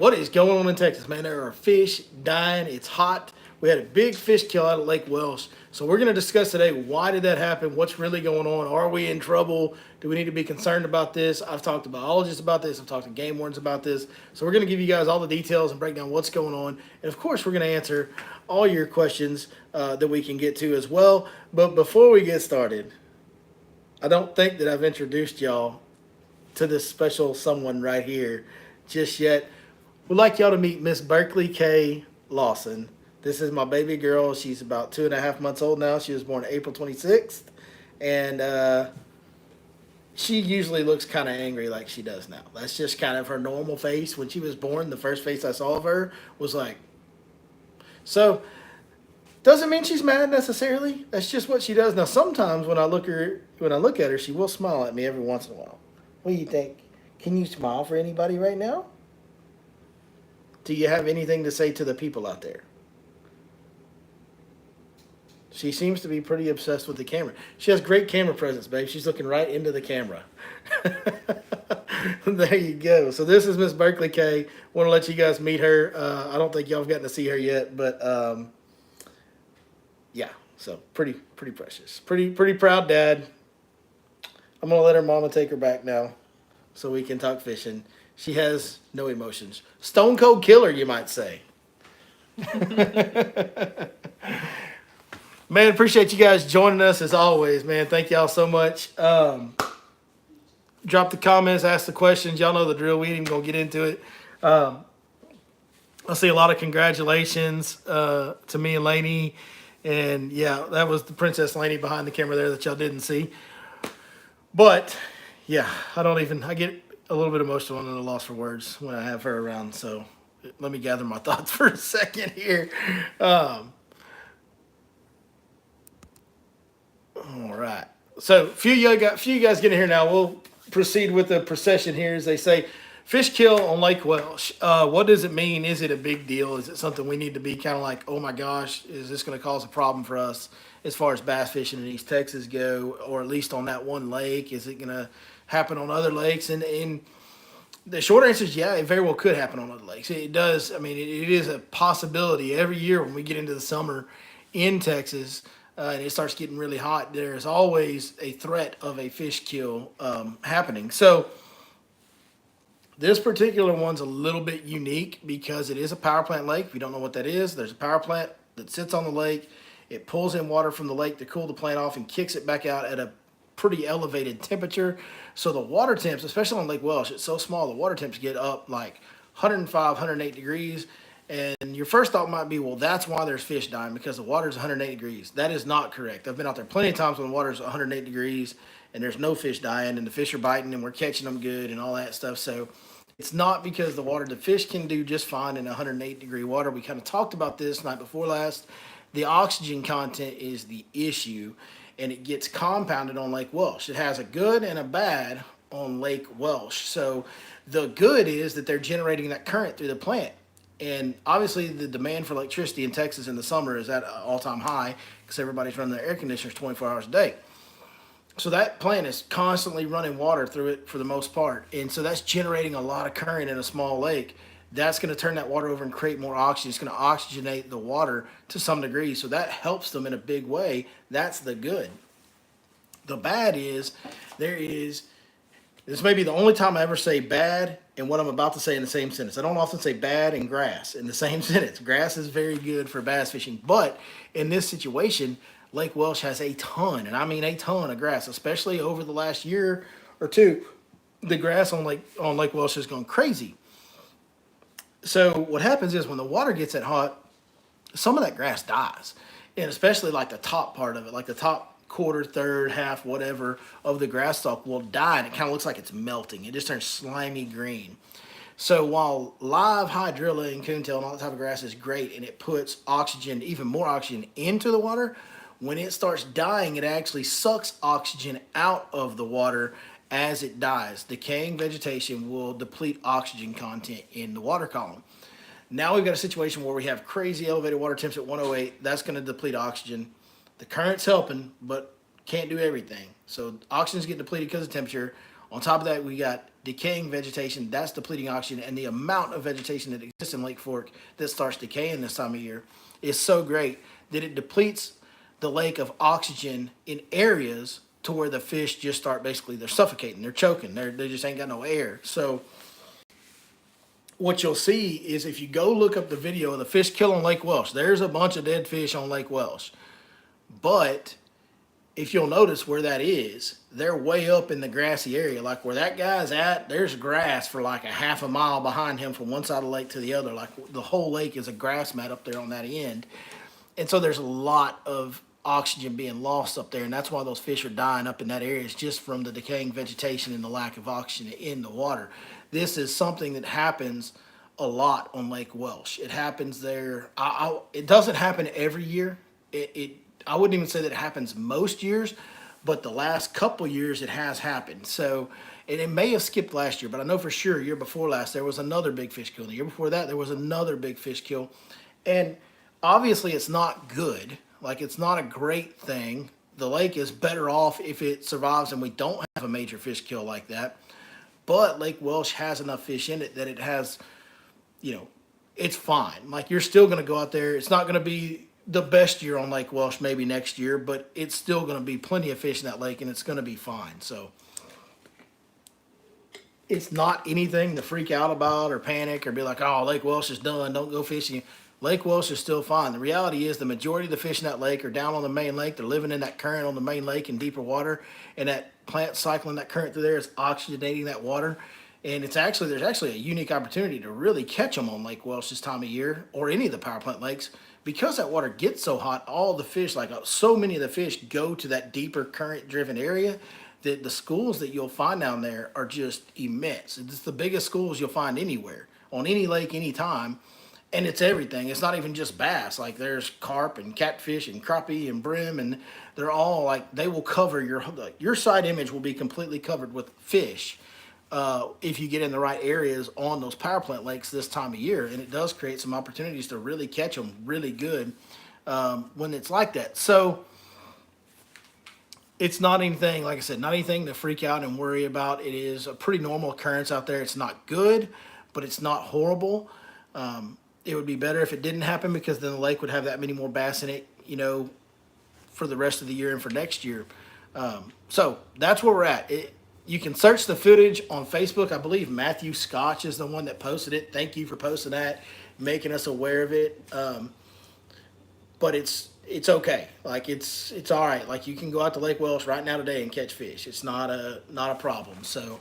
What is going on in Texas, man? There are fish dying. It's hot. We had a big fish kill out of Lake Welsh. So we're going to discuss today, why did that happen? What's really going on? Are we in trouble? Do we need to be concerned about this? I've talked to biologists about this. I've talked to game wardens about this. So we're going to give you guys all the details and break down what's going on. And of course, we're going to answer all your questions that we can get to as well. But before we get started, I don't think that I've introduced y'all to this special someone right here just yet. We'd like y'all to meet Miss Berkeley K. Lawson. This is my baby girl. She's about 2.5 months old now. She was born April 26th. And she usually looks kind of angry like she does now. That's just kind of her normal face. When she was born, the first face I saw of her was like, so doesn't mean she's mad necessarily. That's just what she does. Now sometimes when I look at her, she will smile at me every once in a while. What do you think? Can you smile for anybody right now? Do you have anything to say to the people out there? She seems to be pretty obsessed with the camera. She has great camera presence, babe. She's looking right into the camera. There you go. So this is Miss Berkeley K. Want to let you guys meet her. I don't think y'all have gotten to see her yet, but yeah. So pretty precious. Pretty proud dad. I'm gonna let her mama take her back now, so we can talk fishing. She has no emotions. Stone cold killer, you might say. Man, appreciate you guys joining us as always, man. Thank y'all so much. Drop the comments, ask the questions. Y'all know the drill. We ain't even gonna get into it. I see a lot of congratulations to me and Lainey. And yeah, that was the Princess Lainey behind the camera there that y'all didn't see. But yeah, I get a little bit emotional and at a loss for words when I have her around. So let me gather my thoughts for a second here. All right. So few you guys getting here now. We'll proceed with the procession here. As they say, fish kill on Lake Welsh. What does it mean? Is it a big deal? Is it something we need to be kind of like, oh my gosh, is this going to cause a problem for us as far as bass fishing in East Texas go, or at least on that one lake? Is it going to happen on other lakes? And the short answer is yeah, it very well could happen on other lakes. It does. I mean, it is a possibility every year when we get into the summer in Texas. And it starts getting really hot, there's always a threat of a fish kill happening. So this particular one's a little bit unique because it is a power plant lake. If you don't know what that is, there's a power plant that sits on the lake. It pulls in water from the lake to cool the plant off and kicks it back out at a pretty elevated temperature. So the water temps, especially on Lake Welsh, it's so small, the water temps get up like 105, 108 degrees. And your first thought might be, well, that's why there's fish dying, because the water is 108 degrees. That is not correct. I've been out there plenty of times when the water is 108 degrees and there's no fish dying and the fish are biting and we're catching them good and all that stuff. So it's not because the fish can do just fine in 108-degree water. We kind of talked about this night before last. The oxygen content is the issue, and it gets compounded on Lake Welsh. It has a good and a bad on Lake Welsh. So the good is that they're generating that current through the plant. And obviously the demand for electricity in Texas in the summer is at an all-time high because everybody's running their air conditioners 24 hours a day. So that plant is constantly running water through it for the most part. And so that's generating a lot of current in a small lake. That's going to turn that water over and create more oxygen. It's going to oxygenate the water to some degree. So that helps them in a big way. That's the good. The bad is this may be the only time I ever say bad and what I'm about to say in the same sentence. I don't often say bad and grass in the same sentence. Grass is very good for bass fishing, but in this situation, Lake Welsh has a ton, and I mean a ton of grass, especially over the last year or two. The grass on Lake Welsh has gone crazy. So what happens is when the water gets that hot, some of that grass dies, and especially like the top part of it, like the top quarter, third, half, whatever of the grass stalk will die, and it kind of looks like it's melting. It just turns slimy green. So while live hydrilla and coontail and all that type of grass is great, and it puts oxygen, even more oxygen into the water, when it starts dying, it actually sucks oxygen out of the water as it dies. Decaying vegetation will deplete oxygen content in the water column. Now we've got a situation where we have crazy elevated water temps at 108. That's going to deplete oxygen. The current's helping, but can't do everything. So oxygen's getting depleted because of temperature. On top of that, we got decaying vegetation, that's depleting oxygen, and the amount of vegetation that exists in Lake Fork that starts decaying this time of year is so great that it depletes the lake of oxygen in areas to where the fish just start basically, they're suffocating, they're choking, they just ain't got no air. So what you'll see is if you go look up the video of the fish kill on Lake Welsh, there's a bunch of dead fish on Lake Welsh. But if you'll notice where that is, they're way up in the grassy area. Like where that guy's at, there's grass for like a half a mile behind him from one side of the lake to the other. Like the whole lake is a grass mat up there on that end. And so there's a lot of oxygen being lost up there, and that's why those fish are dying up in that area. It's just from the decaying vegetation and the lack of oxygen in the water. This is something that happens a lot on Lake Welsh. It happens there. It doesn't happen every year. I wouldn't even say that it happens most years, but the last couple years it has happened. So, and it may have skipped last year, but I know for sure year before last there was another big fish kill. The year before that there was another big fish kill, and obviously it's not good. Like it's not a great thing. The lake is better off if it survives and we don't have a major fish kill like that. But Lake Welsh has enough fish in it that it has, it's fine. Like you're still going to go out there. It's not going to be the best year on Lake Welsh maybe next year, but it's still going to be plenty of fish in that lake and it's going to be fine. So it's not anything to freak out about or panic or be like, oh, Lake Welsh is done, don't go fishing. Lake Welsh is still fine. The reality is the majority of the fish in that lake are down on the main lake. They're living in that current on the main lake in deeper water, and that plant cycling that current through there is oxygenating that water. And there's actually a unique opportunity to really catch them on Lake Welsh this time of year, or any of the power plant lakes, because that water gets so hot. All the fish, so many of the fish, go to that deeper current-driven area that the schools that you'll find down there are just immense. It's the biggest schools you'll find anywhere on any lake, anytime. And it's everything. It's not even just bass. Like there's carp and catfish and crappie and brim, and they're all they will cover your side image will be completely covered with fish if you get in the right areas on those power plant lakes this time of year. And it does create some opportunities to really catch them really good when it's like that. So it's not anything, like I said, not anything to freak out and worry about. It is a pretty normal occurrence out there. It's not good, but it's not horrible. It would be better if it didn't happen, because then the lake would have that many more bass in it, for the rest of the year and for next year. So that's where we're at. You can search the footage on Facebook. I believe Matthew Scotch is the one that posted it. Thank you for posting that, making us aware of it. But it's okay. Like it's all right. Like you can go out to Lake Welsh right now today and catch fish. It's not a problem. So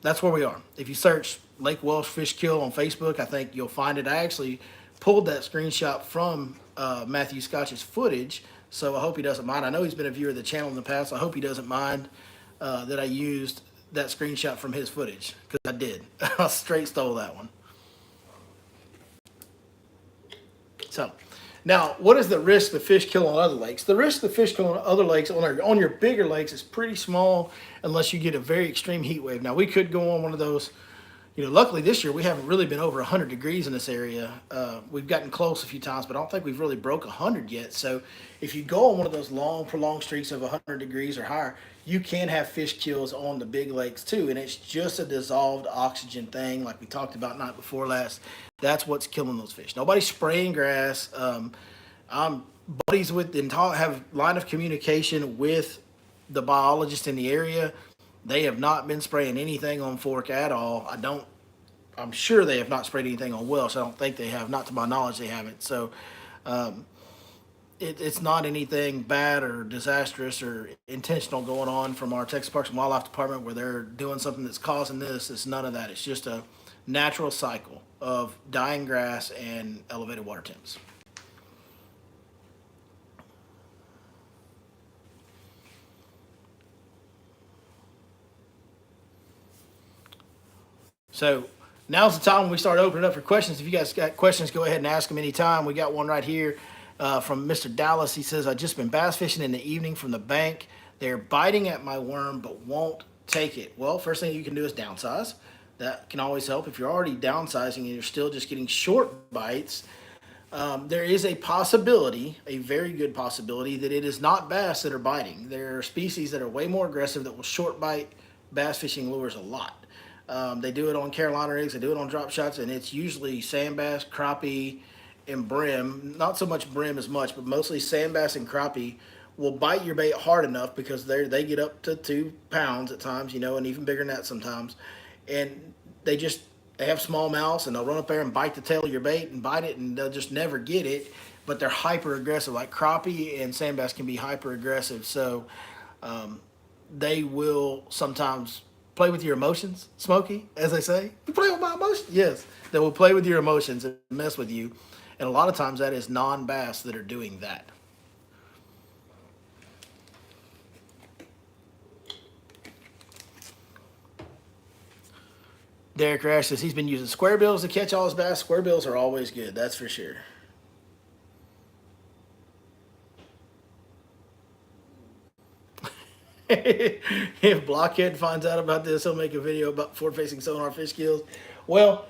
that's where we are. If you search Lake Welsh fish kill on Facebook, I think you'll find it. I actually pulled that screenshot from Matthew Scotch's footage, so I hope he doesn't mind. I know he's been a viewer of the channel in the past. So I hope he doesn't mind that I used that screenshot from his footage, because I did. I straight stole that one. So now, what is the risk of fish kill on other lakes? The risk of fish kill on other lakes, on your bigger lakes, is pretty small unless you get a very extreme heat wave. Now, we could go on one of those. Luckily this year we haven't really been over 100 degrees in this area. We've gotten close a few times, but I don't think we've really broke 100 yet. So if you go on one of those long, prolonged streaks of 100 degrees or higher, you can have fish kills on the big lakes too. And it's just a dissolved oxygen thing, like we talked about night before last. That's what's killing those fish. Nobody's spraying grass. I'm buddies with and have line of communication with the biologist in the area. They have not been spraying anything on Fork at all. I'm sure they have not sprayed anything on Welsh. I don't think they have. Not to my knowledge, they haven't. So it's not anything bad or disastrous or intentional going on from our Texas Parks and Wildlife Department where they're doing something that's causing this. It's none of that. It's just a natural cycle of dying grass and elevated water temps. So now's the time when we start opening up for questions. If you guys got questions, go ahead and ask them anytime. We got one right here from Mr. Dallas. He says, I've just been bass fishing in the evening from the bank. They're biting at my worm but won't take it. Well, first thing you can do is downsize. That can always help. If you're already downsizing and you're still just getting short bites, there is a possibility, a very good possibility, that it is not bass that are biting. There are species that are way more aggressive that will short bite bass fishing lures a lot. They do it on Carolina rigs, they do it on drop shots, and it's usually sand bass, crappie, and brim. Not so much brim as much, but mostly sand bass and crappie will bite your bait hard enough because they get up to 2 pounds at times, and even bigger than that sometimes. And they just they have small mouths and they'll run up there and bite the tail of your bait and bite it and they'll just never get it. But they're hyper aggressive. Like crappie and sand bass can be hyper aggressive, so they will sometimes play with your emotions, Smokey, as they say. You play with my emotions? Yes. They will play with your emotions and mess with you. And a lot of times that is non bass that are doing that. Derek Rash says he's been using square bills to catch all his bass. Square bills are always good, that's for sure. If Blockhead finds out about this, he'll make a video about forward facing sonar fish kills. Well,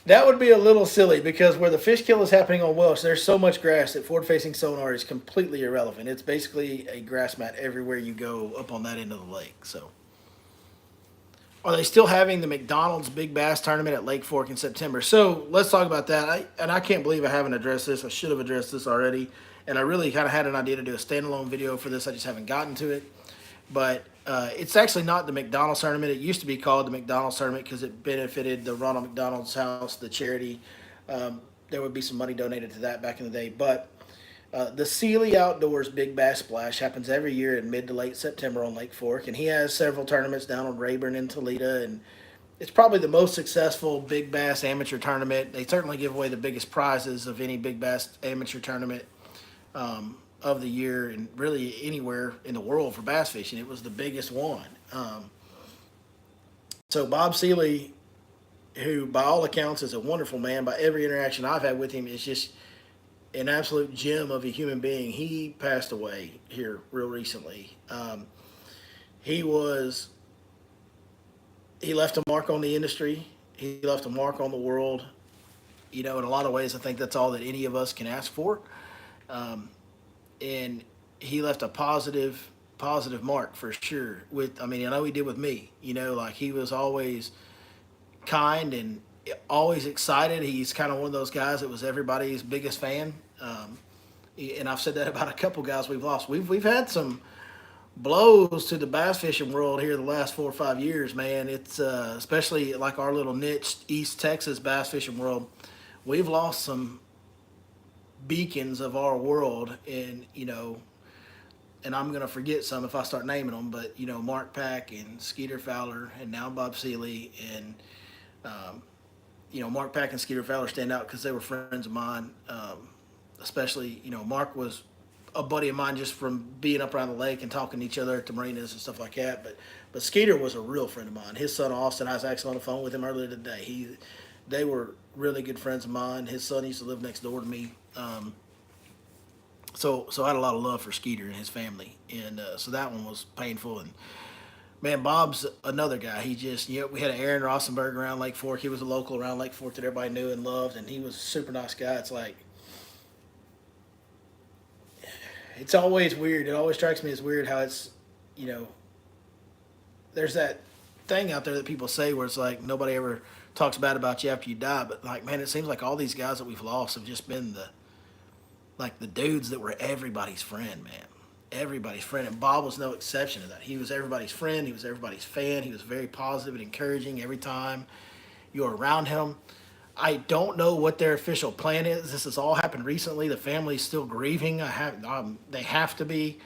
that would be a little silly because where the fish kill is happening on Welsh, there's so much grass that forward facing sonar is completely irrelevant. It's basically a grass mat everywhere you go up on that end of the lake. So, are they still having the McDonald's Big Bass Tournament at Lake Fork in September? So let's talk about that. I can't believe I haven't addressed this. I should have addressed this already. And I really kind of had an idea to do a standalone video for this. I just haven't gotten to it. But it's actually not the McDonald's tournament. It used to be called the McDonald's tournament because it benefited the Ronald McDonald's House, the charity. There would be some money donated to that back in the day. But the Sealy Outdoors Big Bass Splash happens every year in mid to late September on Lake Fork, and he has several tournaments down on Rayburn and Toledo, and it's probably the most successful big bass amateur tournament. They certainly give away the biggest prizes of any big bass amateur tournament of the year, and really anywhere in the world for bass fishing. It was the biggest one. So Bob Sealy, who by all accounts is a wonderful man, by every interaction I've had with him, is just an absolute gem of a human being. He passed away here real recently. He was he left a mark on the industry. He left a mark on the world. In a lot of ways, I think that's all that any of us can ask for. And he left a positive mark for sure. I know he did with me. Like he was always kind and always excited. He's kind of one of those guys that was everybody's biggest fan. And I've said that about a couple guys we've lost. We've had some blows to the bass fishing world here the last 4 or 5 years, man. It's especially like our little niche East Texas bass fishing world. We've lost some beacons of our world, and and I'm gonna forget some if I start naming them, but Mark Pack and Skeeter Fowler and now Bob Sealy, and Mark Pack and Skeeter Fowler stand out because they were friends of mine. Especially, Mark was a buddy of mine just from being up around the lake and talking to each other at the marinas and stuff like that. But Skeeter was a real friend of mine. His son Austin, I was actually on the phone with him earlier today. They were really good friends of mine. His son used to live next door to me. So I had a lot of love for Skeeter and his family, and so that one was painful. And man, Bob's another guy. He just, we had Aaron Rossenberg around Lake Fork. He was a local around Lake Fork that everybody knew and loved, and he was a super nice guy. It's like, it's always weird. It always strikes me as weird how it's, there's that thing out there that people say where it's like nobody ever talks bad about you after you die. But like, man, it seems like all these guys that we've lost have just been the dudes that were everybody's friend, man. Everybody's friend. And Bob was no exception to that. He was everybody's friend. He was everybody's fan. He was very positive and encouraging every time you were around him. I don't know what their official plan is. This has all happened recently. The family's still grieving. They have to be.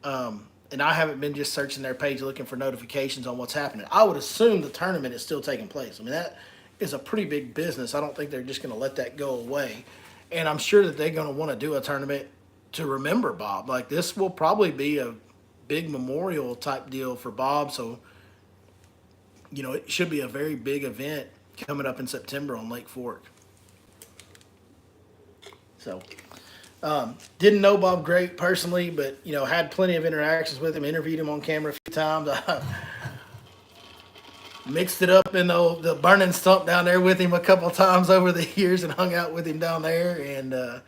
And I haven't been just searching their page looking for notifications on what's happening. I would assume the tournament is still taking place. That is a pretty big business. I don't think they're just going to let that go away. And I'm sure that they're going to want to do a tournament to remember Bob. Like, this will probably be a big memorial type deal for Bob. So, it should be a very big event coming up in September on Lake Fork. So, didn't know Bob great personally, but, had plenty of interactions with him, interviewed him on camera a few times. I mixed it up in the burning stump down there with him a couple of times over the years and hung out with him down there. And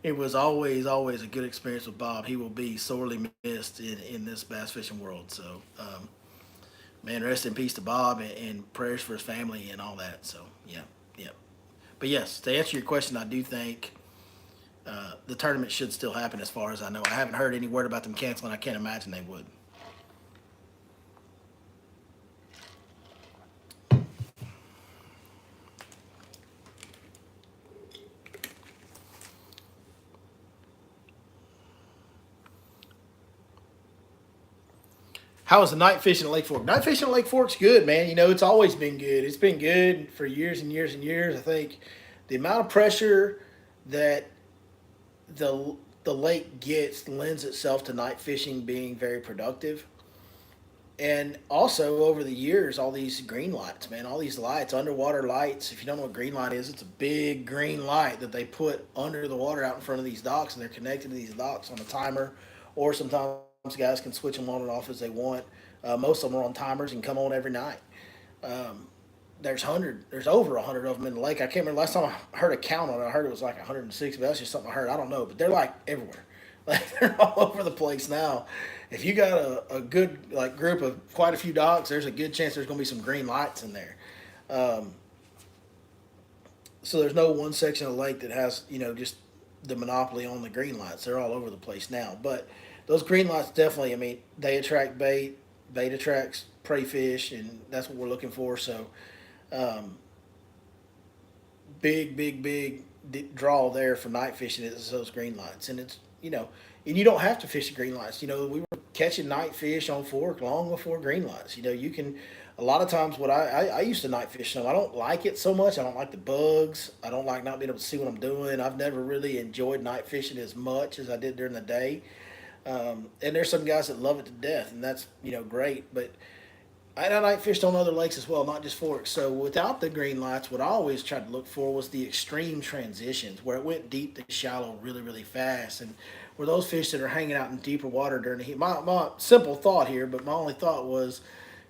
it was always a good experience with Bob. He will be sorely missed in this bass fishing world. So, Man, rest in peace to Bob, and prayers for his family and all that. So yeah, yeah. But yes, to answer your question, I do think the tournament should still happen. As far as I know, I haven't heard any word about them canceling. I can't imagine they would. How is the night fishing at Lake Fork? Night fishing at Lake Fork's good, man. You know, it's always been good. It's been good for years and years and years. I think the amount of pressure that the lake gets lends itself to night fishing being very productive. And also over the years, all these green lights, man, all these lights, underwater lights. If you don't know what green light is, it's a big green light that they put under the water out in front of these docks, and they're connected to these docks on a timer, or sometimes guys can switch them on and off as they want. Most of them are on timers and come on every night. Um, there's over 100 of them in the lake. I can't remember last time I heard a count on it. I heard it was like 106, but that's just something I heard. I don't know, but they're like everywhere. Like they're all over the place now. If you got a good like group of quite a few docks, there's a good chance there's going to be some green lights in there. Um, so there's no one section of the lake that has just the monopoly on the green lights. They're all over the place now. But those green lights definitely, I mean, they attract bait. Bait attracts prey fish, and that's what we're looking for. So um, big draw there for night fishing is those green lights, and it's and you don't have to fish the green lights. We were catching night fish on Fork long before green lights. You can. A lot of times, what I used to night fish some. I don't like it so much. I don't like the bugs. I don't like not being able to see what I'm doing. I've never really enjoyed night fishing as much as I did during the day. And there's some guys that love it to death, and that's great. But I night fished on other lakes as well, not just Forks. So without the green lights, what I always tried to look for was the extreme transitions where it went deep to shallow really, really fast. And where those fish that are hanging out in deeper water during the heat. My simple thought here, but my only thought was,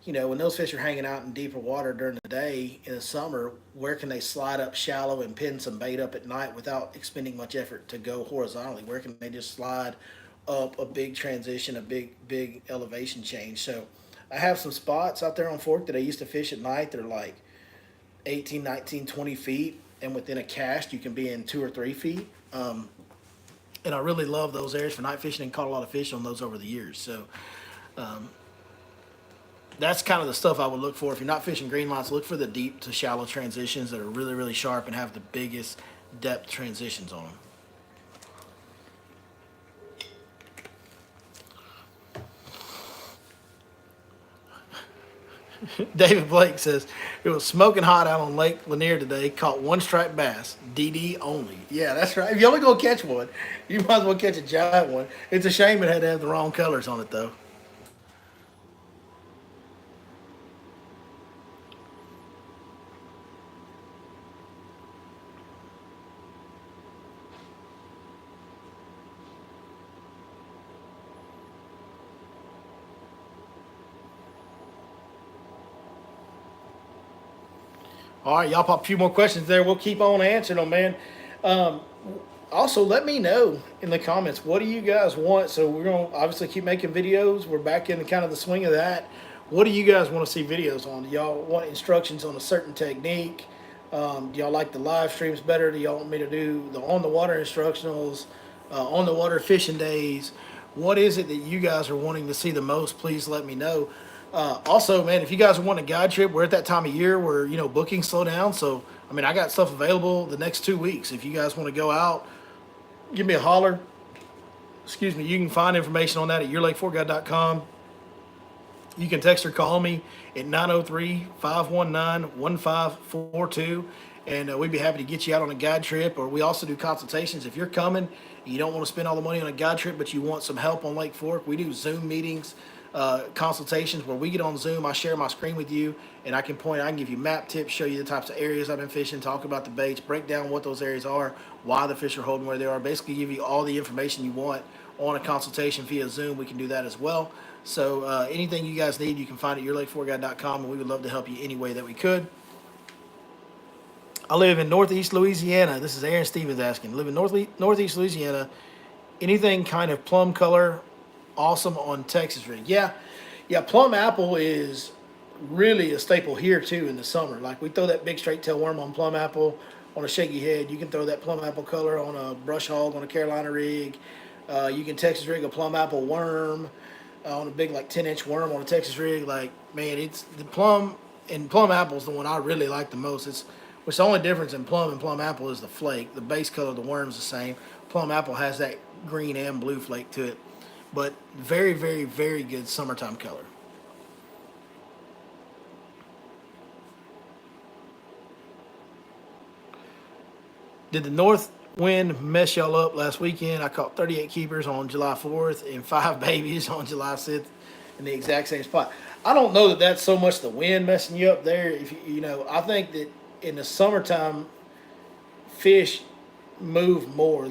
when those fish are hanging out in deeper water during the day in the summer, where can they slide up shallow and pin some bait up at night without expending much effort to go horizontally? Where can they just slide up a big transition, a big elevation change? So I have some spots out there on Fork that I used to fish at night. They're like 18, 19, 20 feet, and within a cast, you can be in 2 or 3 feet. And I really love those areas for night fishing and caught a lot of fish on those over the years. So um, that's kind of the stuff I would look for. If you're not fishing green lights, look for the deep to shallow transitions that are really, really sharp and have the biggest depth transitions on them. David Blake says, it was smoking hot out on Lake Lanier today. Caught one striped bass, DD only. Yeah, that's right. If you only go catch one, you might as well catch a giant one. It's a shame it had to have the wrong colors on it, though. All right, y'all pop a few more questions there. We'll keep on answering them, man. Um, Also, let me know in the comments, what do you guys want? So we're going to obviously keep making videos. We're back in kind of the swing of that. What do you guys want to see videos on? Do y'all want instructions on a certain technique? Do y'all like the live streams better? Do y'all want me to do the on the water instructionals, on the water fishing days? What is it that you guys are wanting to see the most? Please let me know. Also, man, if you guys want a guide trip, we're at that time of year where bookings slow down. So I mean, I got stuff available the next 2 weeks. If you guys want to go out, give me a holler. Excuse me. You can find information on that at yourlakeforkguide.com. You can text or call me at 903-519-1542. And we'd be happy to get you out on a guide trip. Or we also do consultations. If you're coming and you don't want to spend all the money on a guide trip, but you want some help on Lake Fork, we do Zoom meetings, consultations where we get on Zoom. I share my screen with you, and I can give you map tips, show you the types of areas I've been fishing, talk about the baits, break down what those areas are, why the fish are holding where they are, basically give you all the information you want on a consultation via Zoom. We can do that as well. So anything you guys need, you can find at yourlakeforkguide.com, and we would love to help you any way that we could. I live in Northeast Louisiana. This is Aaron Stevens asking. Live in Northeast Louisiana. Anything kind of plum color, awesome on Texas rig. Yeah, plum apple is really a staple here too in the summer. Like we throw that big straight tail worm on plum apple on a shaky head. You can throw that plum apple color on a brush hog on a Carolina rig. You can Texas rig a plum apple worm on a big like 10-inch worm on a Texas rig. Like man, it's the plum and plum apple is the one I really like the most. It's which the only difference in plum and plum apple is the flake. The base color of the worm's the same. Plum apple has that green and blue flake to it, but very, very, very good summertime color. Did the north wind mess y'all up last weekend? I caught 38 keepers on July 4th and 5 babies on July 6th in the exact same spot. I don't know that that's so much the wind messing you up there. If you know, I think that in the summertime, fish move more.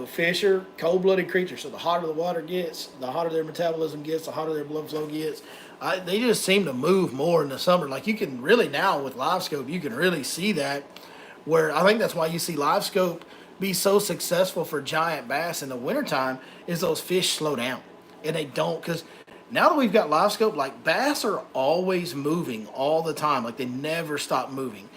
Fish are cold-blooded creatures. So the hotter the water gets, the hotter their metabolism gets, the hotter their blood flow gets. They just seem to move more in the summer. Like you can really now with live scope, you can really see that. Where I think that's why you see live scope be so successful for giant bass in the wintertime is those fish slow down and they don't because now that we've got live scope, like bass are always moving all the time. Like they never stop moving.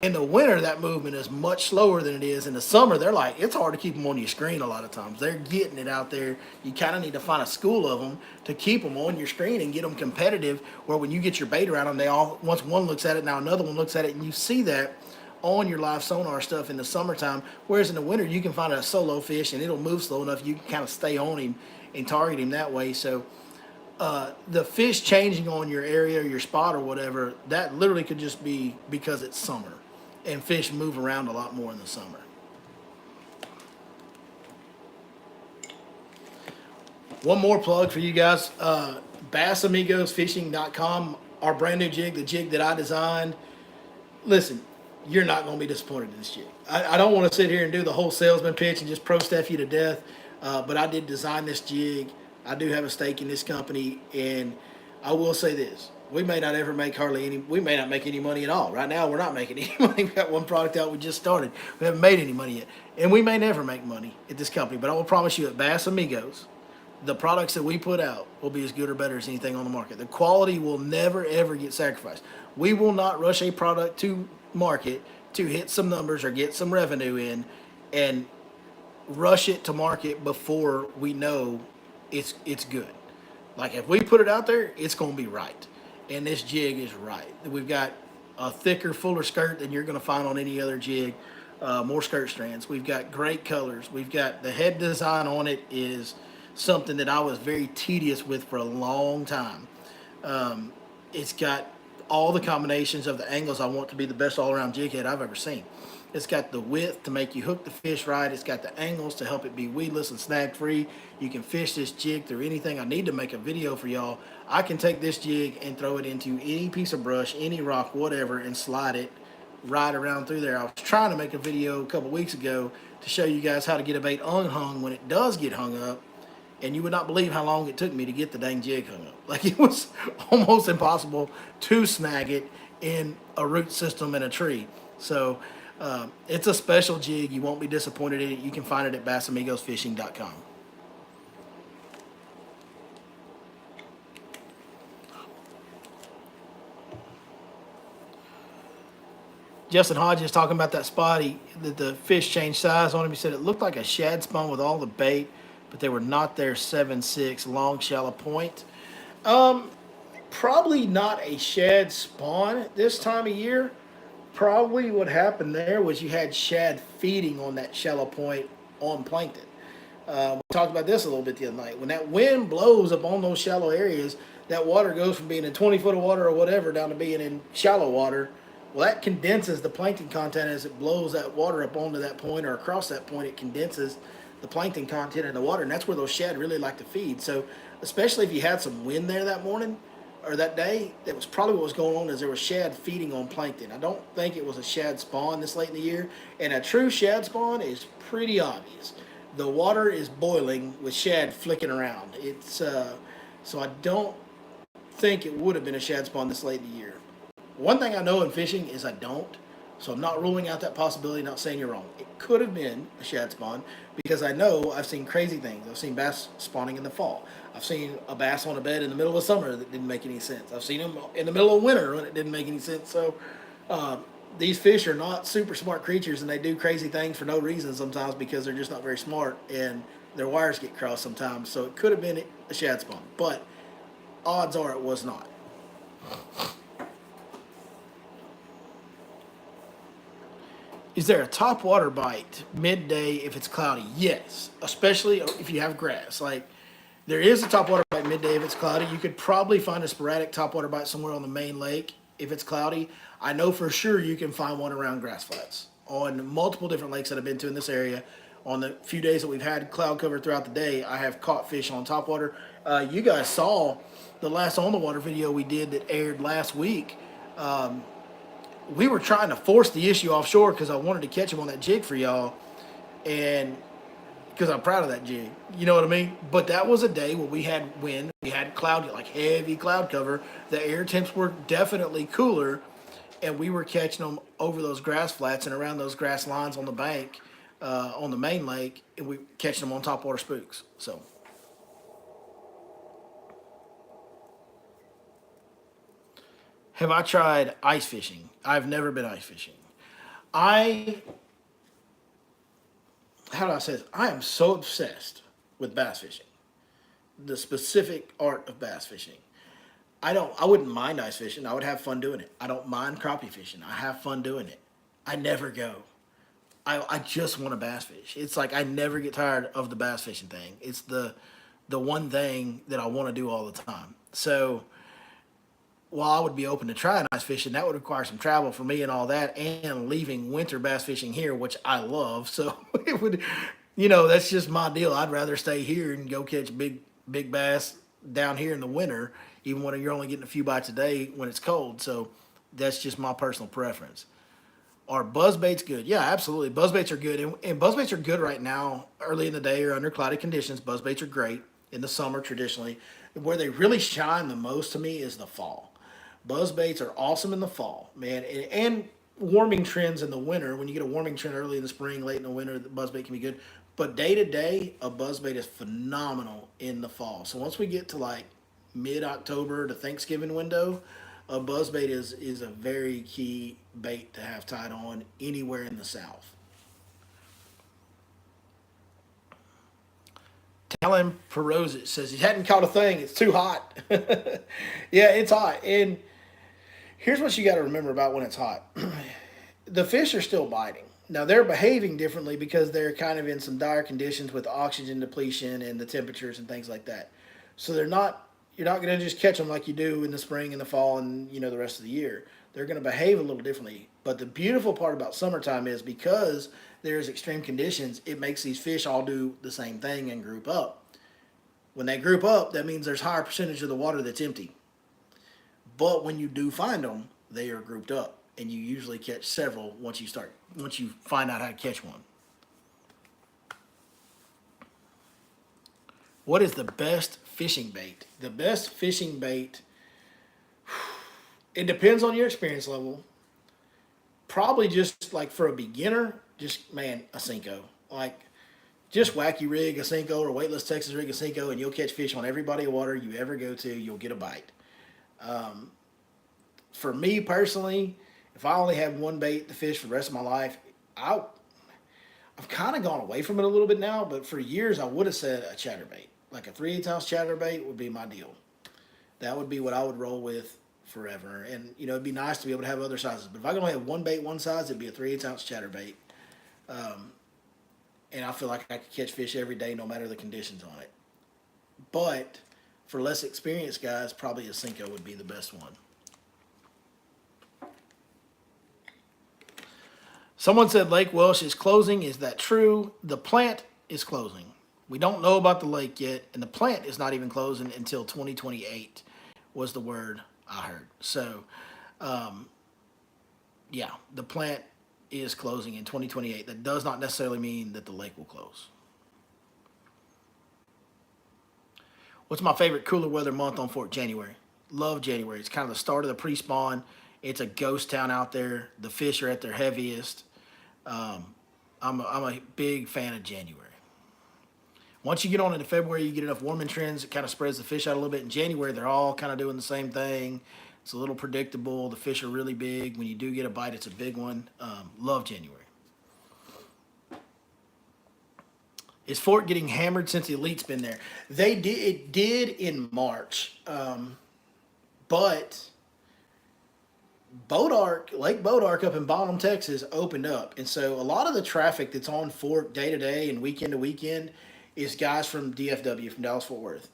In the winter, that movement is much slower than it is in the summer. They're like, it's hard to keep them on your screen a lot of times. They're getting it out there. You kind of need to find a school of them to keep them on your screen and get them competitive where when you get your bait around them, they all, once one looks at it, now another one looks at it, and you see that on your live sonar stuff in the summertime. Whereas in the winter, you can find a solo fish and it'll move slow enough you can kind of stay on him and target him that way. So the fish changing on your area or your spot or whatever, that literally could just be because it's summer and fish move around a lot more in the summer. One more plug for you guys, bassamigosfishing.com, our brand new jig, the jig that I designed. Listen, you're not going to be disappointed in this jig. I don't want to sit here and do the whole salesman pitch and just pro staff you to death, but I did design this jig. I do have a stake in this company, and I will say this. We may not ever make we may not make any money at all. Right now, we're not making any money. We've got one product out we just started. We haven't made any money yet. And we may never make money at this company, but I will promise you at Bass Amigos, the products that we put out will be as good or better as anything on the market. The quality will never, ever get sacrificed. We will not rush a product to market to hit some numbers or get some revenue in and rush it to market before we know it's good. Like if we put it out there, it's going to be right. And this jig is right. We've got a thicker, fuller skirt than you're going to find on any other jig. More skirt strands. We've got great colors. We've got the head design on it is something that I was very tedious with for a long time. It's got all the combinations of the angles I want to be the best all-around jig head I've ever seen. It's got the width to make you hook the fish right. It's got the angles to help it be weedless and snag free. You can fish this jig through anything. I need to make a video for y'all. I can take this jig and throw it into any piece of brush, any rock, whatever, and slide it right around through there. I was trying to make a video a couple weeks ago to show you guys how to get a bait unhung when it does get hung up, and you would not believe how long it took me to get the dang jig hung up. Like it was almost impossible to snag it in a root system in a tree. So it's a special jig. You won't be disappointed in it. You can find it at bassamigosfishing.com. Justin Hodges talking about that spot. The fish changed size on him. He said it looked like a shad spawn with all the bait, but they were not there. 7-6 long shallow point. Probably not a shad spawn at this time of year. Probably what happened there was you had shad feeding on that shallow point on plankton. We talked about this a little bit the other night. When that wind blows up on those shallow areas, that water goes from being in 20 foot of water or whatever down to being in shallow water. Well, that condenses the plankton content as it blows that water up onto that point or across that point. It condenses the plankton content in the water, and that's where those shad really like to feed. So especially if you had some wind there that morning or that day, that was probably what was going on is there was shad feeding on plankton. I don't think it was a shad spawn this late in the year, and a true shad spawn is pretty obvious. The water is boiling with shad flicking around. So I don't think it would have been a shad spawn this late in the year. One thing I know in fishing is I don't, so I'm not ruling out that possibility, not saying you're wrong. It could have been a shad spawn because I know I've seen crazy things. I've seen bass spawning in the fall. I've seen a bass on a bed in the middle of summer that didn't make any sense. I've seen them in the middle of winter when it didn't make any sense. So uh, these fish are not super smart creatures, and they do crazy things for no reason sometimes because they're just not very smart, and their wires get crossed sometimes. So it could have been a shad spawn, but odds are it was not. Is there a top water bite midday if it's cloudy? Yes, especially if you have grass. Like there is a top water bite midday if it's cloudy. You could probably find a sporadic top water bite somewhere on the main lake if it's cloudy. I know for sure you can find one around grass flats on multiple different lakes that I've been to in this area. On the few days that we've had cloud cover throughout the day, I have caught fish on top water. You guys saw the last on the water video we did that aired last week. We were trying to force the issue offshore because I wanted to catch him on that jig for y'all, and because I'm proud of that jig. You know what I mean? But that was a day where we had wind, we had cloud, like heavy cloud cover. The air temps were definitely cooler, and we were catching them over those grass flats and around those grass lines on the bank, on the main lake, and we catching them on top water spooks. So. Have I tried ice fishing? I've never been ice fishing. I, how do I say this? I am so obsessed with bass fishing, the specific art of bass fishing. I wouldn't mind ice fishing. I would have fun doing it. I don't mind crappie fishing. I have fun doing it. I never go. I just want to bass fish. It's like I never get tired of the bass fishing thing. It's the one thing that I want to do all the time. So while I would be open to trying ice fishing, that would require some travel for me and all that, and leaving winter bass fishing here, which I love. So it would, that's just my deal. I'd rather stay here and go catch big bass down here in the winter, even when you're only getting a few bites a day when it's cold. So that's just my personal preference. Are buzzbaits good? Yeah, absolutely. Buzzbaits are good, and buzzbaits are good right now, early in the day or under cloudy conditions. Buzzbaits are great in the summer traditionally. Where they really shine the most to me is the fall. Buzz baits are awesome in the fall, man, and warming trends in the winter. When you get a warming trend early in the spring, late in the winter, the buzz bait can be good. But day to day, a buzz bait is phenomenal in the fall. So once we get to like mid-October to Thanksgiving window, a buzz bait is a very key bait to have tied on anywhere in the South. Talon Perosic says he hadn't caught a thing. It's too hot. Yeah, it's hot. And here's what you got to remember about when it's hot. The fish are still biting. Now they're behaving differently because they're kind of in some dire conditions with oxygen depletion and the temperatures and things like that. So you're not going to just catch them like you do in the spring and the fall and the rest of the year. They're going to behave a little differently. But the beautiful part about summertime is because there's extreme conditions, it makes these fish all do the same thing and group up. When they group up, that means there's higher percentage of the water that's empty. But when you do find them, they are grouped up, and you usually catch several once you find out how to catch one. What is the best fishing bait? The best fishing bait, it depends on your experience level. Probably just like for a beginner, just man, a Cinco. Like just wacky rig a Cinco or weightless Texas rig a Cinco, and you'll catch fish on every body of water you ever go to. You'll get a bite. For me personally, if I only had one bait to fish for the rest of my life, I've kind of gone away from it a little bit now. But for years, I would have said a chatterbait, like a 3/8 ounce chatterbait would be my deal. That would be what I would roll with forever. And it'd be nice to be able to have other sizes. But if I could only have one bait, one size, it'd be a 3/8 ounce chatterbait. And I feel like I could catch fish every day, no matter the conditions on it. But for less experienced guys, probably a Cinco would be the best one. Someone said Lake Welsh is closing. Is that true? The plant is closing. We don't know about the lake yet, and the plant is not even closing until 2028 was the word I heard. So, yeah, the plant is closing in 2028. That does not necessarily mean that the lake will close. What's my favorite cooler weather month on Fort? January. Love January. It's kind of the start of the pre-spawn. It's a ghost town out there. The fish are at their heaviest. I'm a big fan of January. Once you get on into February, you get enough warming trends, it kind of spreads the fish out a little bit. In January, they're all kind of doing the same thing. It's a little predictable. The fish are really big. When you do get a bite, it's a big one. Love January. Is Fort getting hammered since the Elite's been there? It did in March, but Lake Bodark up in Bonham, Texas, opened up, and so a lot of the traffic that's on Fort day to day and weekend to weekend is guys from DFW, from Dallas Fort Worth.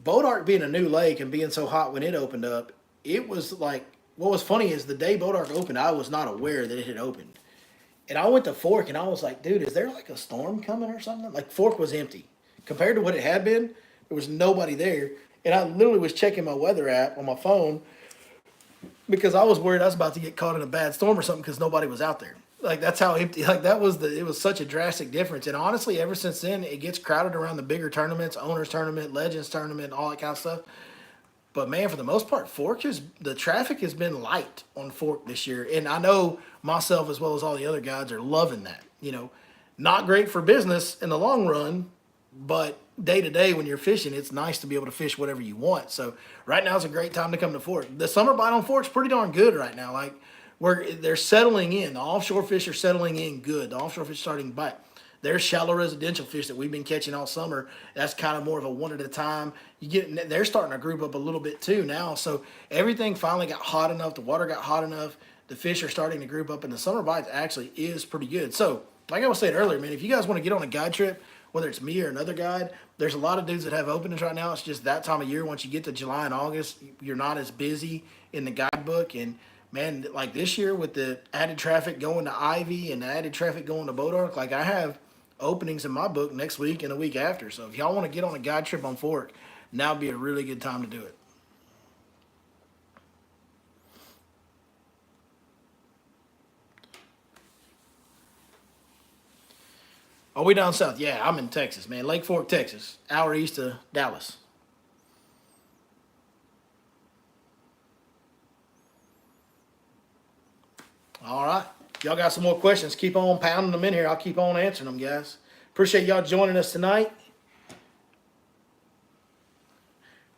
Bodark being a new lake and being so hot when it opened up, it was like, what was funny is the day Bodark opened, I was not aware that it had opened. And I went to Fork and I was like, dude, is there like a storm coming or something? Like Fork was empty. Compared to what it had been, there was nobody there. And I literally was checking my weather app on my phone because I was worried I was about to get caught in a bad storm or something because nobody was out there. Like that's how empty, like it was such a drastic difference. And honestly, ever since then, it gets crowded around the bigger tournaments, Owners Tournament, Legends Tournament, all that kind of stuff. But man, for the most part, the traffic has been light on Fork this year. And I know myself as well as all the other guys are loving that. Not great for business in the long run, but day to day when you're fishing, it's nice to be able to fish whatever you want. So right now is a great time to come to Fork. The summer bite on Fork's pretty darn good right now. Like they're settling in. The offshore fish are settling in good. The offshore fish starting to bite. There's shallow residential fish that we've been catching all summer. That's kind of more of a one at a time. They're starting to group up a little bit too now. So everything finally got hot enough. The water got hot enough. The fish are starting to group up, and the summer bites actually is pretty good. So, like I was saying earlier, man, if you guys want to get on a guide trip, whether it's me or another guide, there's a lot of dudes that have openings right now. It's just that time of year. Once you get to July and August, you're not as busy in the guidebook. And man, like this year with the added traffic going to Ivy and the added traffic going to Bodark, like I have openings in my book next week and the week after. So if y'all want to get on a guide trip on Fork, now would be a really good time to do it. Are we down south? Yeah, I'm in Texas, man. Lake Fork, Texas, hour east of Dallas. All right. Y'all got some more questions. Keep on pounding them in here. I'll keep on answering them, guys. Appreciate y'all joining us tonight.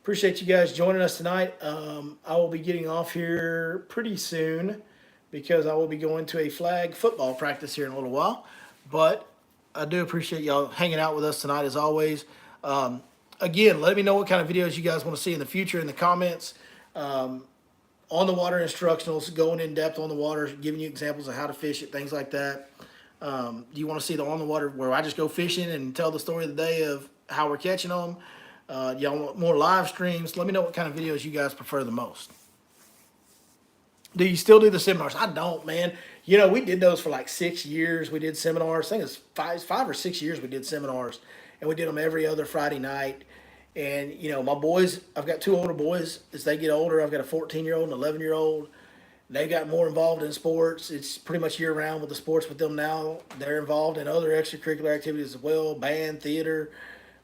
Appreciate you guys joining us tonight. I will be getting off here pretty soon because I will be going to a flag football practice here in a little while. But I do appreciate y'all hanging out with us tonight as always. Again, let me know what kind of videos you guys want to see in the future in the comments. On the water instructionals, going in depth on the water, giving you examples of how to fish it, things like that. Do you want to see the on the water where I just go fishing and tell the story of the day of how we're catching them? Y'all want more live streams? Let me know what kind of videos you guys prefer the most. Do you still do the seminars? I don't, man. We did those for like 6 years. We did seminars. I think it's five or 6 years we did seminars, and we did them every other Friday night. And, my boys, I've got 2 older boys. As they get older, I've got a 14-year-old and an 11-year-old. They got more involved in sports. It's pretty much year-round with the sports with them now. They're involved in other extracurricular activities as well, band, theater.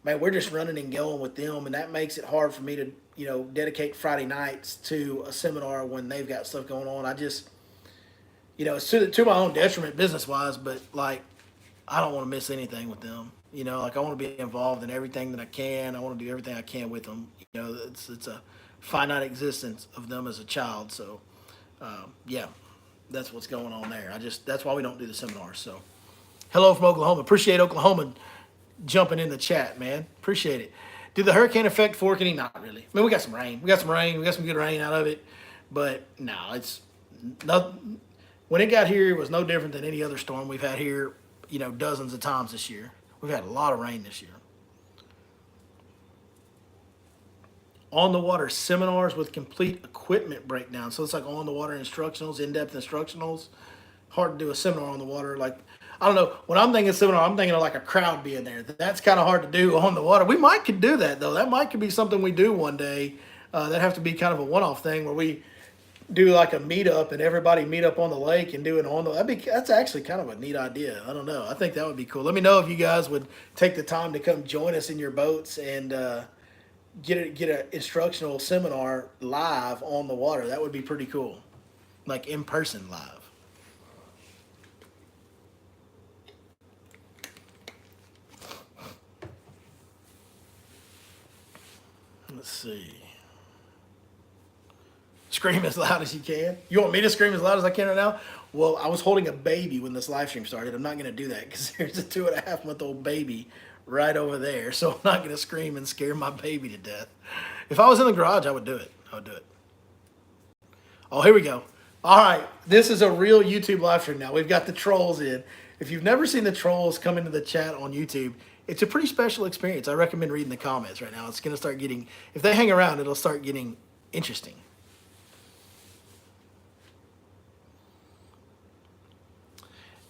Man, we're just running and going with them, and that makes it hard for me to, dedicate Friday nights to a seminar when they've got stuff going on. I just, it's to my own detriment business-wise, but, like, I don't want to miss anything with them. Like I want to be involved in everything that I can. I want to do everything I can with them. It's a finite existence of them as a child. So, yeah, that's what's going on there. That's why we don't do the seminars. So, hello from Oklahoma. Appreciate Oklahoma jumping in the chat, man. Appreciate it. Did the hurricane affect Fork any? Not really. I mean, we got some rain. We got some good rain out of it. But no, it's not. When it got here, it was no different than any other storm we've had here. Dozens of times this year. We've had a lot of rain this year. On the water seminars with complete equipment breakdown. So it's like on the water instructionals, in-depth instructionals. Hard to do a seminar on the water. Like, I don't know. When I'm thinking seminar, I'm thinking of like a crowd being there. That's kind of hard to do on the water. We could do that though. That could be something we do one day. That'd have to be kind of a one-off thing where we do like a meetup and everybody meet up on the lake and do it on the. That's actually kind of a neat idea. I don't know. I think that would be cool. Let me know if you guys would take the time to come join us in your boats and get an instructional seminar live on the water. That would be pretty cool, like in person live. Let's see. Scream as loud as you can. You want me to scream as loud as I can right now? Well, I was holding a baby when this live stream started. I'm not going to do that because there's a 2.5-month-old baby right over there. So I'm not going to scream and scare my baby to death. If I was in the garage, I would do it. I would do it. Oh, here we go. All right. This is a real YouTube live stream now. We've got the trolls in. If you've never seen the trolls come into the chat on YouTube, it's a pretty special experience. I recommend reading the comments right now. It's going to start getting, if they hang around, it'll start getting interesting.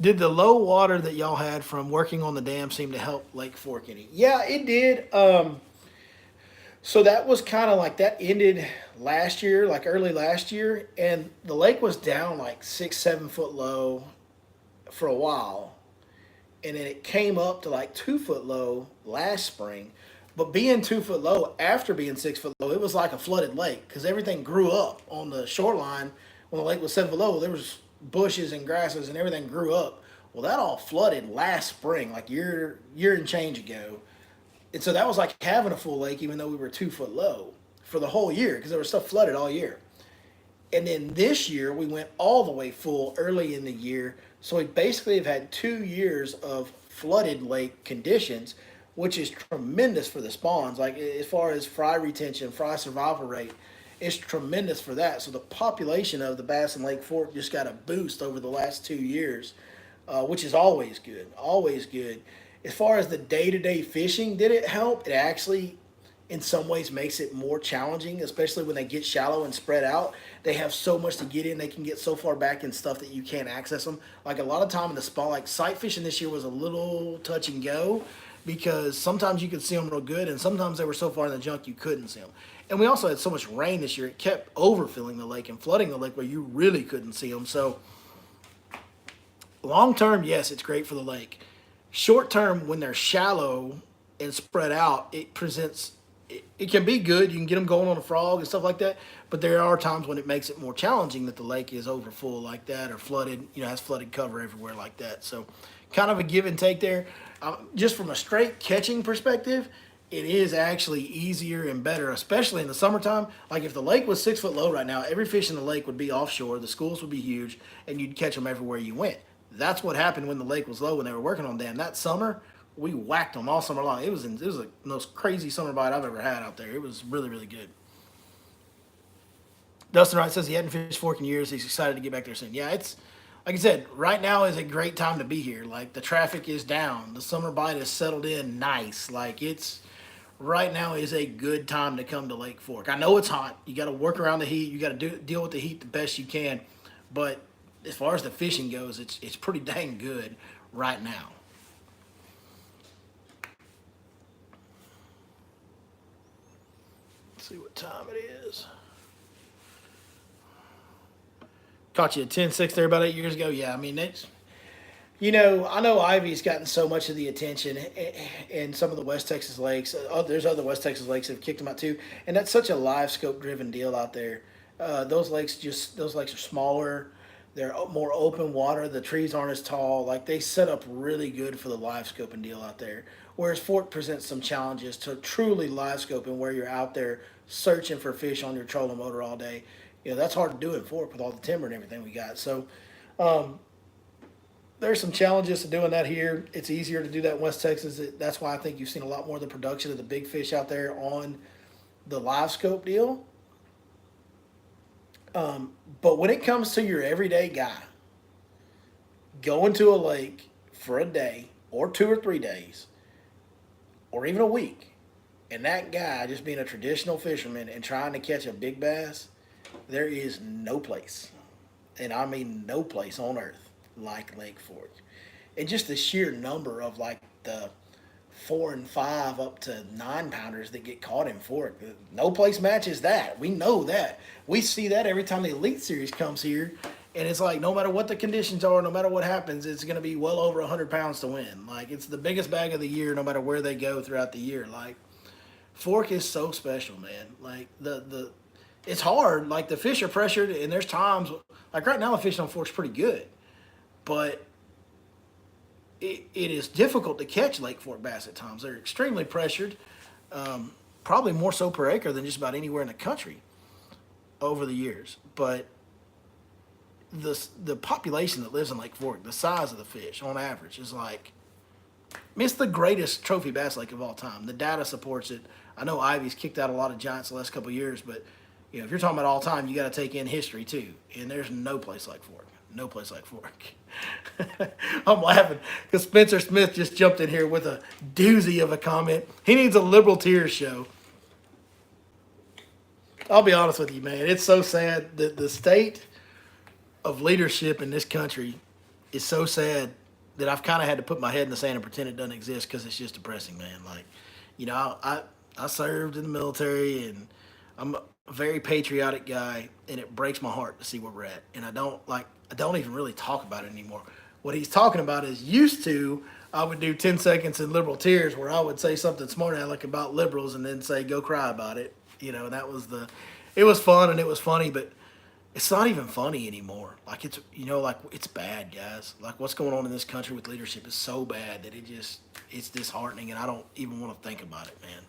Did the low water that y'all had from working on the dam seem to help Lake Fork any? Yeah, it did. So that was kind of like that ended last year, like early last year, and the lake was down like 6-7 foot low for a while, and then it came up to like 2 foot low last spring. But being 2 foot low after being 6 foot low, it was like a flooded lake because everything grew up on the shoreline. When the lake was 7 foot low, there was bushes and grasses and everything grew up. Well, that all flooded last spring, like year and change ago. And so that was like having a full lake, even though we were 2 foot low for the whole year because there was stuff flooded all year. And then this year we went all the way full early in the year. So we basically have had 2 years of flooded lake conditions, which is tremendous for the spawns. Like as far as fry retention, fry survival rate, it's tremendous for that. So the population of the Bass and Lake Fork just got a boost over the last 2 years, which is always good, always good. As far as the day-to-day fishing, did it help? It actually, in some ways, makes it more challenging, especially when they get shallow and spread out. They have so much to get in. They can get so far back in stuff that you can't access them. Like a lot of time in the spot, like sight fishing this year was a little touch and go because sometimes you could see them real good, and sometimes they were so far in the junk you couldn't see them. And we also had so much rain this year, it kept overfilling the lake and flooding the lake where you really couldn't see them. So long term, yes, it's great for the lake. Short term, when they're shallow and spread out, it presents, it can be good. You can get them going on a frog and stuff like that. But there are times when it makes it more challenging that the lake is over full like that or flooded, has flooded cover everywhere like that. So kind of a give and take there. Just from a straight catching perspective, it is actually easier and better, especially in the summertime. Like if the lake was 6 foot low right now, every fish in the lake would be offshore, the schools would be huge, and you'd catch them everywhere you went. That's what happened when the lake was low when they were working on dam. That summer, we whacked them all summer long. It was the most crazy summer bite I've ever had out there. It was really, really good. Dustin Wright says he hadn't fished Fork in years. He's excited to get back there soon. Yeah, it's like I said, right now is a great time to be here. Like the traffic is down. The summer bite is settled in nice. Like right now is a good time to come to Lake Fork. I know it's hot. You got to work around the heat. You got to deal with the heat the best you can. But as far as the fishing goes, it's pretty dang good right now. Let's see what time it is. Caught you at 10-6 there about 8 years ago. Yeah, I mean, it's, I know Ivy's gotten so much of the attention in some of the West Texas lakes. There's other West Texas lakes that have kicked them out too. And that's such a live scope driven deal out there. Those lakes are smaller. They're more open water. The trees aren't as tall. Like they set up really good for the live scoping deal out there. Whereas Fork presents some challenges to truly live scoping where you're out there searching for fish on your trolling motor all day. That's hard to do in Fork with all the timber and everything we got. So there's some challenges to doing that here. It's easier to do that in West Texas. That's why I think you've seen a lot more of the production of the big fish out there on the live scope deal. But when it comes to your everyday guy going to a lake for a day or 2 or 3 days or even a week, and that guy just being a traditional fisherman and trying to catch a big bass, there is no place, and I mean no place on earth like Lake Fork. And just the sheer number of like the 4 and 5 up to 9 pounders that get caught in Fork. No place matches that. We know that. We see that every time the Elite Series comes here. And it's like no matter what the conditions are, no matter what happens, it's going to be well over 100 pounds to win. Like it's the biggest bag of the year no matter where they go throughout the year. Like Fork is so special, man. Like it's hard. Like the fish are pressured and there's times, like right now the fishing on Fork's pretty good. But it is difficult to catch Lake Fork bass at times. They're extremely pressured. probably more so per acre than just about anywhere in the country over the years. But the population that lives in Lake Fork, the size of the fish on average is like, I mean, it's the greatest trophy bass lake of all time. The data supports it. I know Ivy's kicked out a lot of giants the last couple of years, but if you're talking about all time, you got to take in history too. And there's no place like Fork. No place like Fork. I'm laughing because Spencer Smith just jumped in here with a doozy of a comment. He needs a liberal tears show. I'll be honest with you, man. It's so sad that the state of leadership in this country is so sad that I've kind of had to put my head in the sand and pretend it doesn't exist because it's just depressing, man. Like, I served in the military and I'm a very patriotic guy, and it breaks my heart to see where we're at. And I don't even really talk about it anymore. What he's talking about is used to, I would do 10 seconds in liberal tears where I would say something smart aleck about liberals and then say, go cry about it. It was fun and it was funny, but it's not even funny anymore. Like it's bad, guys. Like what's going on in this country with leadership is so bad that it's disheartening, and I don't even want to think about it, man.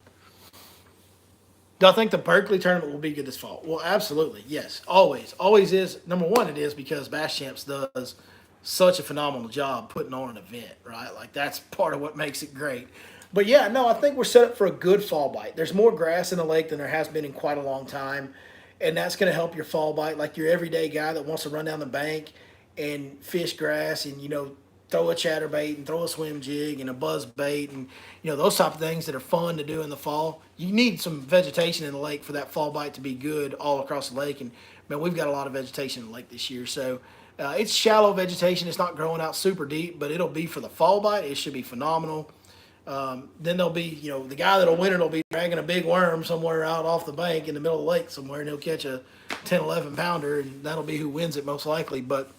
Do I think the Berkeley tournament will be good this fall? Well, absolutely, yes. Always is. Number one, it is because Bass Champs does such a phenomenal job putting on an event, right? Like that's part of what makes it great. But yeah, no, I think we're set up for a good fall bite. There's more grass in the lake than there has been in quite a long time, and that's going to help your fall bite. Like your everyday guy that wants to run down the bank and fish grass and throw a chatterbait and throw a swim jig and a buzz bait and those type of things that are fun to do in the fall. You need some vegetation in the lake for that fall bite to be good all across the lake. And man, we've got a lot of vegetation in the lake this year. So it's shallow vegetation. It's not growing out super deep, but it'll be for the fall bite. It should be phenomenal. Then there'll be, the guy that'll win it will be dragging a big worm somewhere out off the bank in the middle of the lake somewhere, and he'll catch a 10, 11 pounder, and that'll be who wins it most likely. But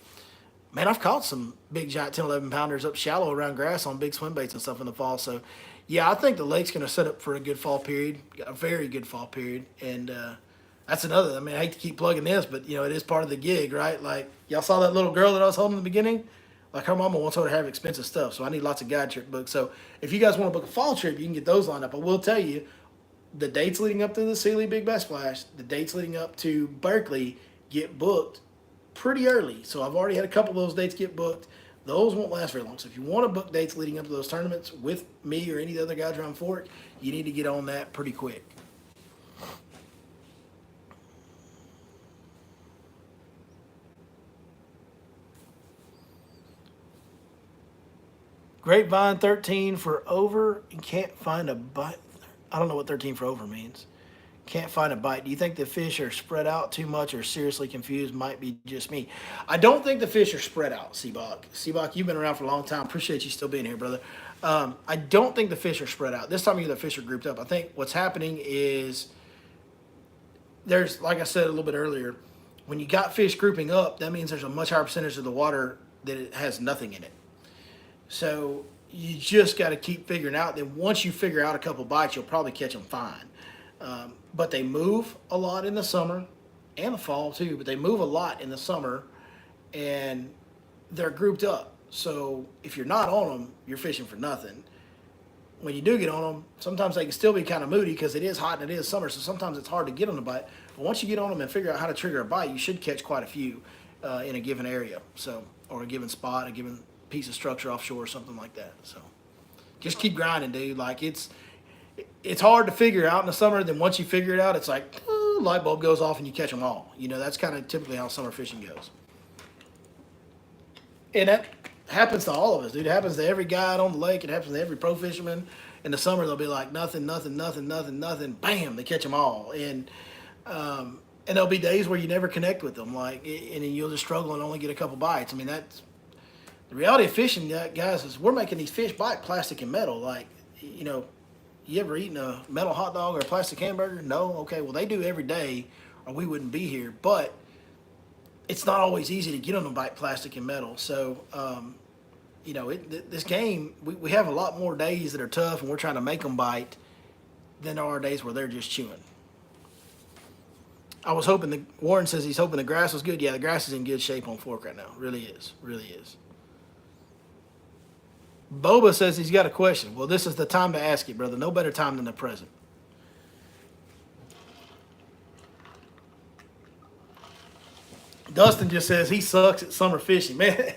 man, I've caught some big, giant 10, 11 pounders up shallow around grass on big swim baits and stuff in the fall. So, yeah, I think the lake's going to set up for a good fall period, a very good fall period. And that's another, I hate to keep plugging this, but, it is part of the gig, right? Like, y'all saw that little girl that I was holding in the beginning? Like, her mama wants her to have expensive stuff, so I need lots of guide trip books. So, if you guys want to book a fall trip, you can get those lined up. I will tell you, the dates leading up to the Sealy Big Bass Splash, the dates leading up to Berkeley get booked pretty early. So I've already had a couple of those dates get booked. Those won't last very long. So if you want to book dates leading up to those tournaments with me or any of the other guys around Fork, you need to get on that pretty quick. Grapevine 13 for over and can't find a bite. I don't know what 13 for over means. Can't find a bite. Do you think the fish are spread out too much or seriously confused? Might be just me. I don't think the fish are spread out, Seabach. Seabach, you've been around for a long time. Appreciate you still being here, brother. I don't think the fish are spread out. This time of year, the fish are grouped up. I think what's happening is there's, like I said a little bit earlier, when you got fish grouping up, that means there's a much higher percentage of the water that it has nothing in it. So you just got to keep figuring out. Then once you figure out a couple bites, you'll probably catch them fine. But they move a lot in the summer and the fall too, but they move a lot in the summer and they're grouped up. So if you're not on them, you're fishing for nothing. When you do get on them, sometimes they can still be kind of moody because it is hot and it is summer. So sometimes it's hard to get on the bite. But once you get on them and figure out how to trigger a bite, you should catch quite a few in a given area. So, or a given spot, a given piece of structure offshore or something like that. So just keep grinding, dude. Like it's hard to figure out in the summer. Then once you figure it out, it's like light bulb goes off and you catch them all. That's kind of typically how summer fishing goes. And that happens to all of us, dude. It happens to every guy out on the lake. It happens to every pro fisherman. In the summer, they'll be like nothing. Bam, they catch them all. And there'll be days where you never connect with them, like, and then you'll just struggle and only get a couple bites. That's the reality of fishing, guys. Is we're making these fish bite plastic and metal. Like, you ever eaten a metal hot dog or a plastic hamburger? No? Okay, well, they do every day or we wouldn't be here. But it's not always easy to get them to bite plastic and metal. So, this game, we have a lot more days that are tough and we're trying to make them bite than there are days where they're just chewing. I was hoping, Warren says he's hoping the grass was good. Yeah, the grass is in good shape on Fork right now. Really is. Really is. Boba says he's got a question. Well, this is the time to ask it, brother. No better time than the present. Dustin just says he sucks at summer fishing. Man,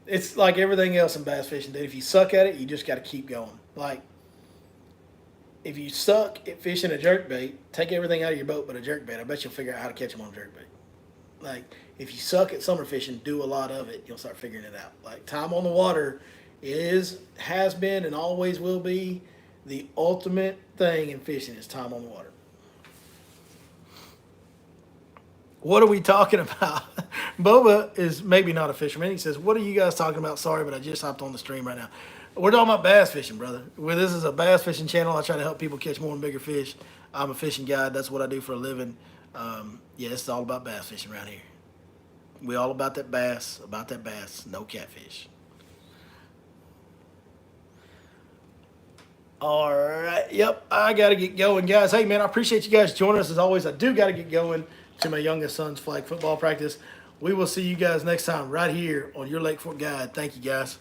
it's like everything else in bass fishing, dude. If you suck at it, you just got to keep going. Like, if you suck at fishing a jerkbait, take everything out of your boat but a jerkbait. I bet you'll figure out how to catch them on a jerkbait. Like, if you suck at summer fishing, do a lot of it. You'll start figuring it out. Like, time on the water has been, and always will be the ultimate thing in fishing is time on the water. What are we talking about? Boba is maybe not a fisherman. He says, "What are you guys talking about? Sorry, but I just hopped on the stream right now." We're talking about bass fishing, brother. Well, this is a bass fishing channel. I try to help people catch more and bigger fish. I'm a fishing guide. That's what I do for a living. Yeah, it's all about bass fishing around here. We all about that bass, no catfish. All right. Yep, I got to get going, guys. Hey, man, I appreciate you guys joining us as always. I do got to get going to my youngest son's flag football practice. We will see you guys next time right here on your Lake Fork Guide. Thank you, guys.